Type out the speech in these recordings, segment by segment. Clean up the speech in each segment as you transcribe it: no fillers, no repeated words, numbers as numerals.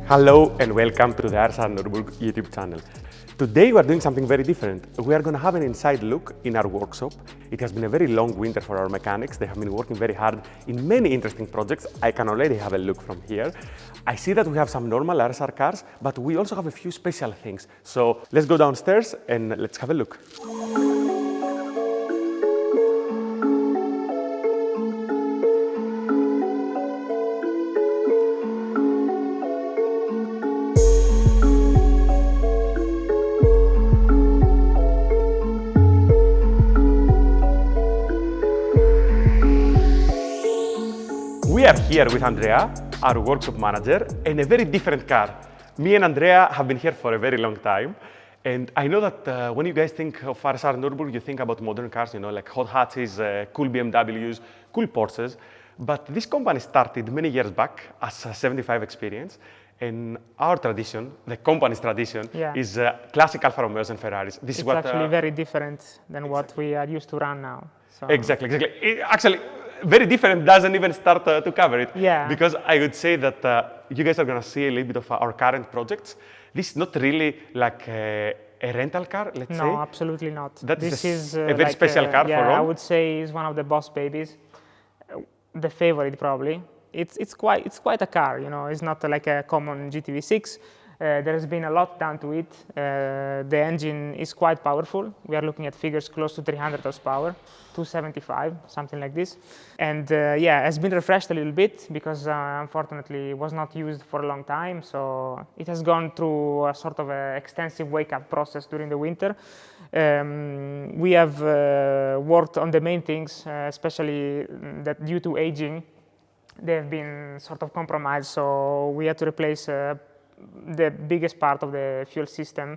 Hello and welcome to the RSR YouTube channel. Today we are doing something very different. We are going to have an inside look in our workshop. It has been a very long winter for our mechanics. They have been working very hard in many interesting projects. I can already have a look from here. I see that we have some normal RSR cars, but we also have a few special things. So let's go downstairs and let's have a look. We are here with Andrea, our workshop manager, and a very different car. Me and Andrea have been here for a very long time, and I know that when you guys think of RSR Nürburgring, you think about modern cars, you know, like hot hatches, cool BMWs, cool Porsches, but this company started many years back as a 75 experience, and our tradition, the company's tradition, is classic Alfa Romeos and Ferraris. It's actually very different than what we are used to run now. So. Exactly. Actually, very different, doesn't even start to cover it. Yeah. Because I would say that you guys are going to see a little bit of our current projects. This is not really like a rental car, let's say. No, absolutely not. This is a very special car for Ron. I would say it's one of the boss babies. The favorite, probably. It's quite a car, you know. It's not like a common GTV6. There has been a lot done to it. The engine is quite powerful. We are looking at figures close to 300 horsepower, 275, something like this. And yeah, it has been refreshed a little bit because unfortunately it was not used for a long time. So it has gone through a sort of extensive wake-up process during the winter. We have worked on the main things, especially that due to aging, they have been sort of compromised. So we had to replace the biggest part of the fuel system,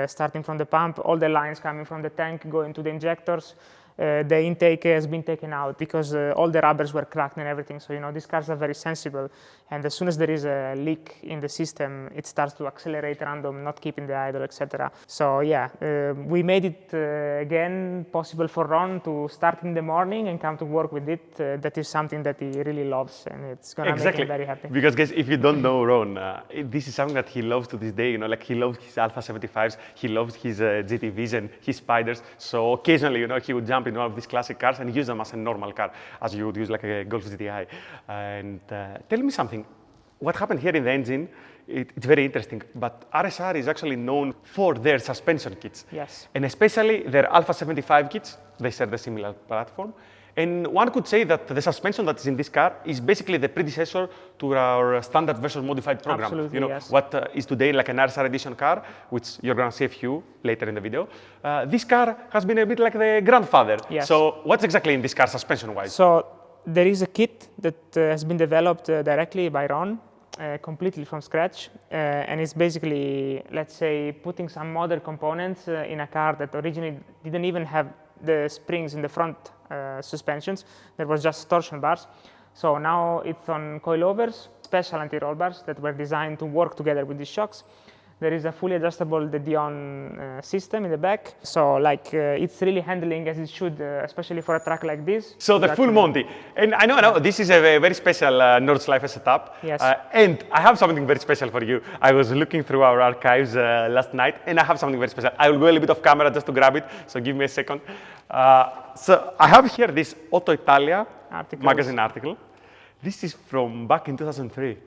starting from the pump, all the lines coming from the tank going to the injectors. The intake has been taken out because all the rubbers were cracked and everything. So, you know, these cars are very sensible. And as soon as there is a leak in the system, it starts to accelerate random, not keeping the idle, etc. So, yeah, we made it again possible for Ron to start in the morning and come to work with it. That is something that he really loves, and it's going to make him very happy. Because, guys, if you don't know Ron, this is something that he loves to this day. You know, like he loves his Alfa 75s, he loves his GTVs and his Spiders. So occasionally, you know, he would jump in one of these classic cars and use them as a normal car, as you would use like a Golf GTI. And tell me something. What happened here in the engine, it's very interesting, but RSR is actually known for their suspension kits. Yes. And especially their Alfa 75 kits, they share the similar platform. And one could say that the suspension that is in this car is basically the predecessor to our standard versus modified program. Absolutely, you know, yes. What is today like an RSR Edition car, which you're going to see a few later in the video. This car has been a bit like the grandfather. Yes. So what's exactly in this car suspension-wise? So there is a kit that has been developed directly by Ron, completely from scratch. And it's basically, let's say, putting some modern components in a car that originally didn't even have the springs in the front suspensions. There was just torsion bars. So now it's on coilovers, special anti-roll bars that were designed to work together with these shocks. There is a fully adjustable Dion system in the back. So like it's really handling as it should, especially for a track like this. So the full Monty. And I know, this is a very special Nordschleife setup. Yes. And I have something very special for you. I was looking through our archives last night, and I have something very special. I will go a little bit off camera just to grab it, so give me a second. So I have here this Auto Italia magazine article. This is from back in 2003.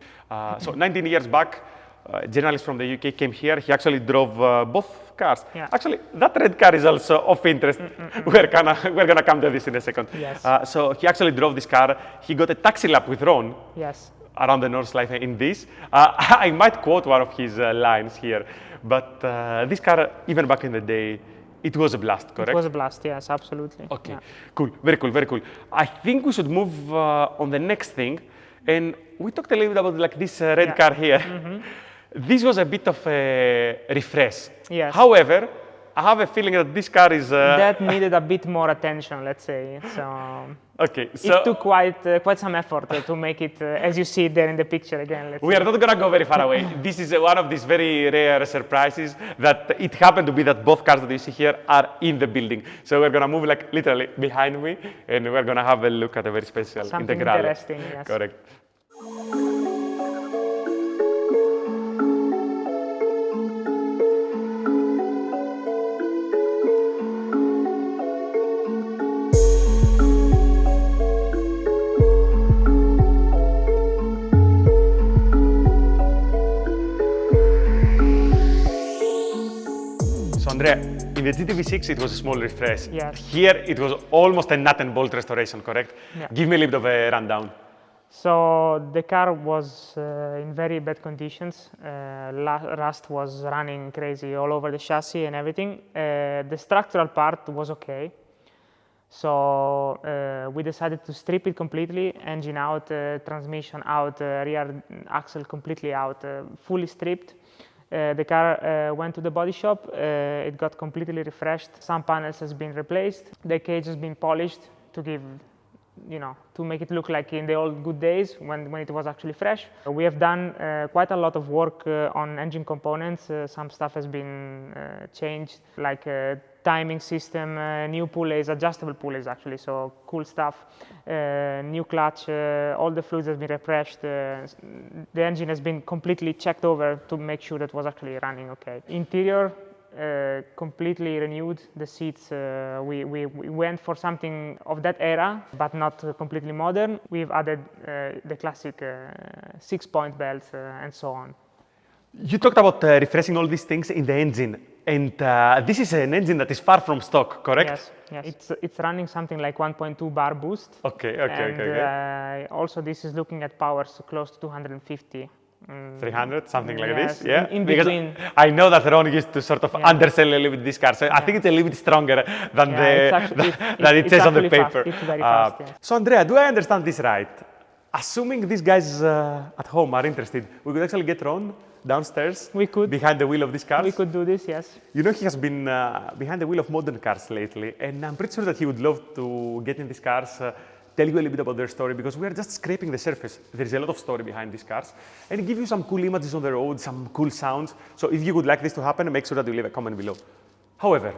So 19 years back. A journalist from the UK came here. He actually drove both cars. Yeah. Actually, that red car is also of interest. We're gonna come to this in a second. Yes. So he actually drove this car. He got a taxi lap with Ron. Yes. Around the Nordschleife in this. I might quote one of his lines here, but this car, even back in the day, it was a blast, correct? It was a blast, yes, absolutely. Okay, yeah. Cool, very cool, very cool. I think we should move on the next thing, and we talked a little bit about like this red car here. This was a bit of a refresh. Yes. However, I have a feeling that this car is... that needed a bit more attention, let's say. So okay, so... it took quite some effort to make it, as you see it there in the picture again. We are not going to go very far away. This is one of these very rare surprises that it happened to be that both cars that you see here are in the building. So we're going to move like literally behind me, and we're going to have a look at a very special Something Integrale. interesting, yes. Correct. Andrea, in the GTV6 it was a small refresh. Yes. Here it was almost a nut and bolt restoration, correct? Yeah. Give me a little bit of a rundown. So the car was in very bad conditions. Rust was running crazy all over the chassis and everything. The structural part was okay. So we decided to strip it completely, engine out, transmission out, rear axle completely out, fully stripped. The car went to the body shop, it got completely refreshed. Some panels has been replaced, the cage has been polished to give, to make it look like in the old good days when it was actually fresh. We have done quite a lot of work on engine components. Some stuff has been changed, like timing system, new pulleys, adjustable pulleys actually, so cool stuff. New clutch, all the fluids have been refreshed. The engine has been completely checked over to make sure that it was actually running okay. Interior, completely renewed. The seats, we went for something of that era, but not completely modern. We've added the classic 6-point belts and so on. You talked about refreshing all these things in the engine, and this is an engine that is far from stock, correct? Yes. It's running something like 1.2 bar boost. Okay. Also, this is looking at powers close to 250. 300, something like yes, this, yeah? In because between. I know that Ron used to sort of undersell a little bit this car, so I think it's a little bit stronger than it says on the paper. It's very fast, yeah. So Andrea, do I understand this right? Assuming these guys at home are interested, we could actually get Ron downstairs. We could. Behind the wheel of these cars. We could do this, yes. You know, he has been behind the wheel of modern cars lately, and I'm pretty sure that he would love to get in these cars, tell you a little bit about their story, because we are just scraping the surface. There's a lot of story behind these cars, and give you some cool images on the road, some cool sounds. So if you would like this to happen, make sure that you leave a comment below. However,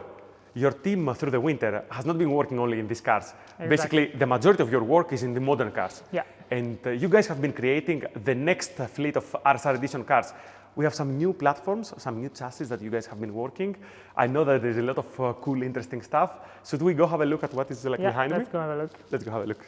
your team through the winter has not been working only in these cars. Exactly. Basically, the majority of your work is in the modern cars. Yeah. And you guys have been creating the next fleet of RSR Edition cars. We have some new platforms, some new chassis that you guys have been working. I know that there's a lot of cool, interesting stuff. Should we go have a look at what is behind me? Let's go have a look. Let's go have a look.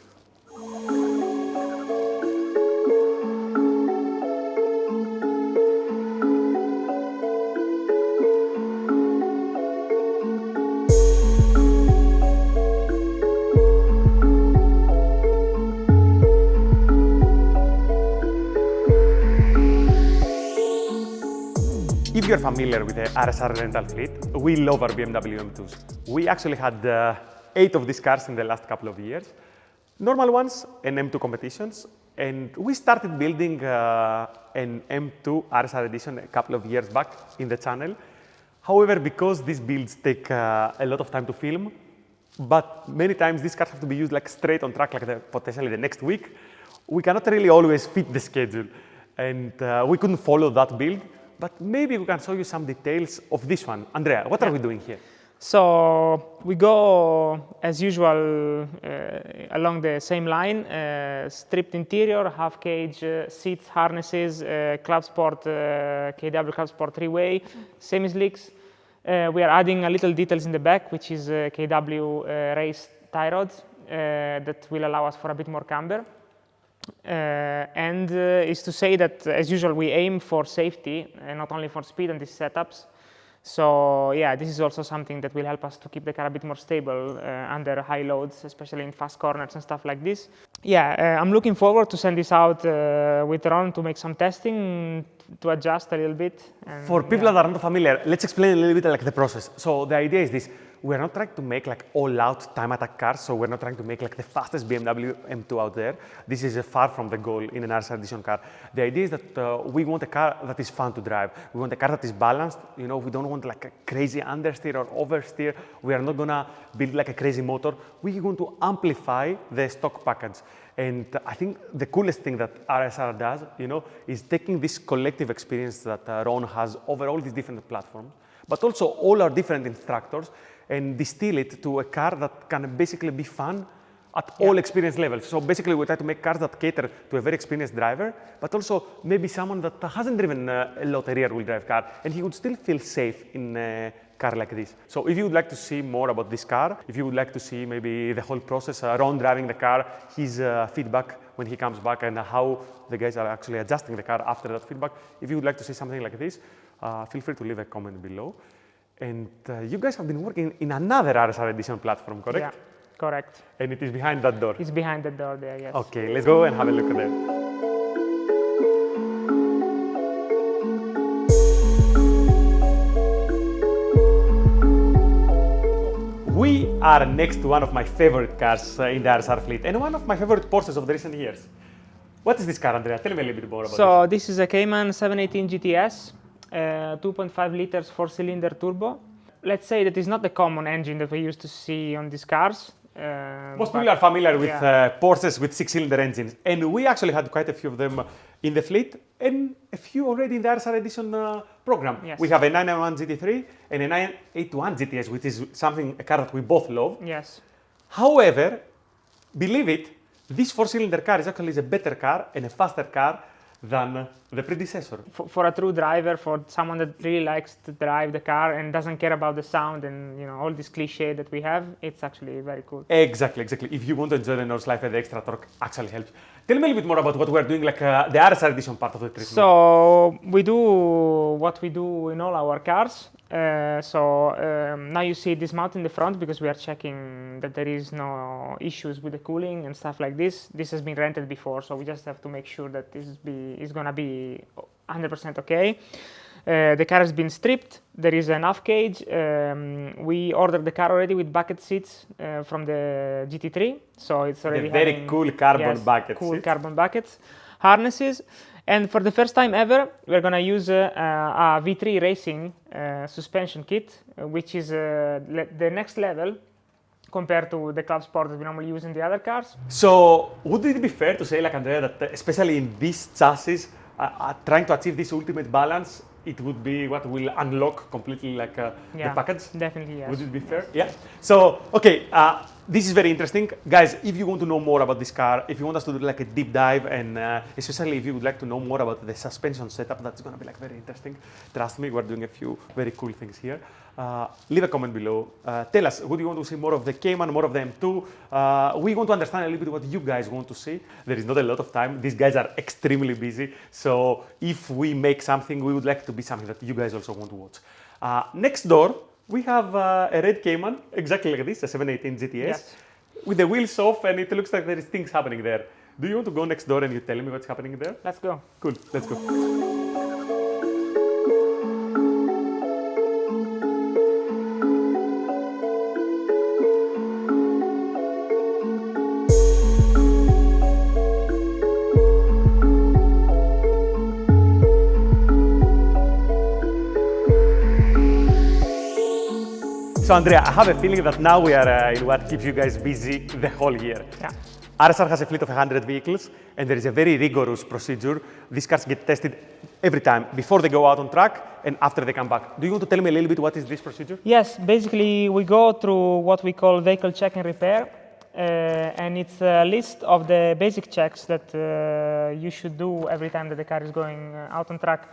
If you're familiar with the RSR rental fleet, we love our BMW M2s. We actually had 8 of these cars in the last couple of years. Normal ones and M2 competitions. And we started building an M2 RSR Edition a couple of years back in the channel. However, because these builds take a lot of time to film, but many times these cars have to be used like straight on track, like potentially the next week, we cannot really always fit the schedule. And we couldn't follow that build. But maybe we can show you some details of this one. Andrea, what are we doing here? So we go, as usual, along the same line, stripped interior, half cage, seats, harnesses, Club Sport, KW Club Sport 3-way, semi-slicks. We are adding a little details in the back, which is KW race tie rods that will allow us for a bit more camber. And is to say that, as usual, we aim for safety and not only for speed on these setups. So yeah, this is also something that will help us to keep the car a bit more stable under high loads, especially in fast corners and stuff like this. Yeah, I'm looking forward to send this out with Ron to make some testing, to adjust a little bit. And, for people that are not familiar, let's explain a little bit like the process. So the idea is this. We're not trying to make like all-out time attack cars, so we're not trying to make like the fastest BMW M2 out there. This is far from the goal in an RSR Edition car. The idea is that we want a car that is fun to drive. We want a car that is balanced. You know, we don't want like a crazy understeer or oversteer. We are not gonna build like a crazy motor. We want to amplify the stock package. And I think the coolest thing that RSR does, is taking this collective experience that Ron has over all these different platforms, but also all our different instructors, and distill it to a car that can basically be fun at all experience levels. So basically we try to make cars that cater to a very experienced driver, but also maybe someone that hasn't driven a lot of rear-wheel drive car, and he would still feel safe in a car like this. So if you would like to see more about this car, if you would like to see maybe the whole process, Ron driving the car, his feedback when he comes back, and how the guys are actually adjusting the car after that feedback, if you would like to see something like this, feel free to leave a comment below. And you guys have been working in another RSR Edition platform, correct? Yeah, correct. And it is behind that door. It's behind the door there, yes. Okay, let's go and have a look at it. We are next to one of my favorite cars in the RSR fleet and one of my favorite Porsches of the recent years. What is this car, Andrea? Tell me a little bit more about it. So this is a Cayman 718 GTS, 2.5 liters 4-cylinder turbo. Let's say that it's not the common engine that we used to see on these cars. Most people are familiar with Porsches with 6-cylinder engines, and we actually had quite a few of them in the fleet, and a few already in the RSR Edition program. Yes. We have a 991 GT3 and a 981 GTS, which is a car that we both love. Yes. However, believe it, this 4-cylinder car is actually a better car and a faster car than the predecessor. For a true driver, for someone that really likes to drive the car and doesn't care about the sound and all this cliche that we have, it's actually very cool. Exactly. If you want to enjoy the North life, the extra torque actually helps. Tell me a little bit more about what we're doing, like the RSR Edition part of the treatment. So we do what we do in all our cars. Now you see this mount in the front because we are checking that there is no issues with the cooling and stuff like this. This has been rented before, so we just have to make sure that this is going to be 100% okay. The car has been stripped. There is an off cage. We ordered the car already with bucket seats from the GT3, so it's already very cool carbon bucket cool seats. Carbon buckets, harnesses. And for the first time ever, we're going to use a V3 Racing suspension kit, which is the next level compared to the Club Sport that we normally use in the other cars. So, would it be fair to say, like Andrea, that especially in this chassis, trying to achieve this ultimate balance, it would be what will unlock completely like the package? Definitely, yes. Would it be fair? Yes. Yeah. So, okay, this is very interesting. Guys, if you want to know more about this car, if you want us to do like a deep dive, and especially if you would like to know more about the suspension setup, that's going to be like very interesting. Trust me, we're doing a few very cool things here. Leave a comment below. Tell us, would you want to see more of the Cayman, more of the M2? We want to understand a little bit what you guys want to see. There is not a lot of time. These guys are extremely busy. So if we make something, we would like to be something that you guys also want to watch. Next door, we have a red Cayman, exactly like this, a 718 GTS, Yes. with the wheels off, and it looks like there is things happening there. Do you want to go next door and you tell me what's happening there? Let's go. Cool, let's go. So Andrea, I have a feeling that now we are in what keeps you guys busy the whole year. Yeah. RSR has a fleet of 100 vehicles, and there is a very rigorous procedure. These cars get tested every time, before they go out on track and after they come back. Do you want to tell me a little bit what is this procedure? Yes, basically we go through what we call vehicle check and repair, and it's a list of the basic checks that you should do every time that the car is going out on track.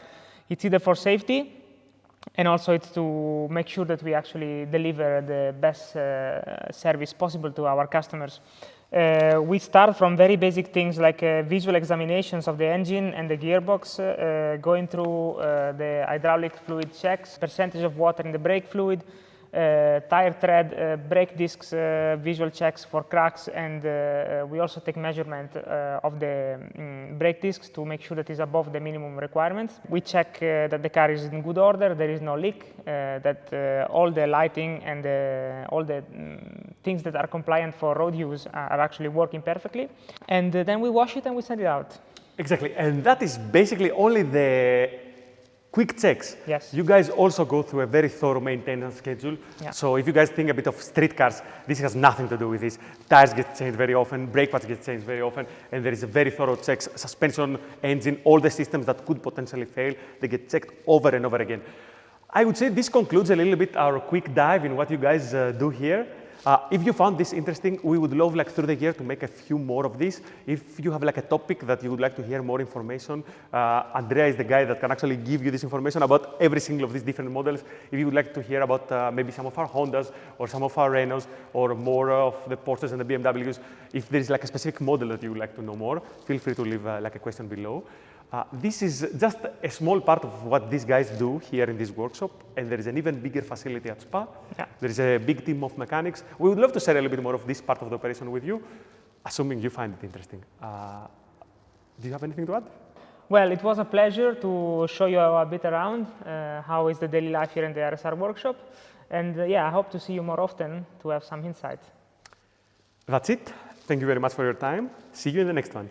It's either for safety, and also it's to make sure that we actually deliver the best service possible to our customers. We start from very basic things like visual examinations of the engine and the gearbox, going through the hydraulic fluid checks, percentage of water in the brake fluid, tire tread, brake discs, visual checks for cracks, and we also take measurement of the brake discs to make sure that it's above the minimum requirements. We check that the car is in good order, there is no leak, that all the lighting and all the things that are compliant for road use are actually working perfectly. And then we wash it and we send it out. Exactly, and that is basically only the quick checks. Yes. You guys also go through a very thorough maintenance schedule. Yeah. So if you guys think a bit of street cars, this has nothing to do with this. Tires get changed very often, brake pads get changed very often, and there is a very thorough checks, suspension, engine, all the systems that could potentially fail, they get checked over and over again. I would say this concludes a little bit our quick dive in what you guys do here. If you found this interesting, we would love through the year to make a few more of these. If you have a topic that you would like to hear more information, Andrea is the guy that can actually give you this information about every single of these different models. If you would like to hear about maybe some of our Hondas or some of our Renaults or more of the Porsches and the BMWs, if there is a specific model that you would like to know more, feel free to leave a question below. This is just a small part of what these guys do here in this workshop, and there is an even bigger facility at Spa. Yeah. There is a big team of mechanics. We would love to share a little bit more of this part of the operation with you, assuming you find it interesting. Do you have anything to add? Well, it was a pleasure to show you a bit around how is the daily life here in the RSR workshop. And yeah, I hope to see you more often to have some insight. That's it. Thank you very much for your time. See you in the next one.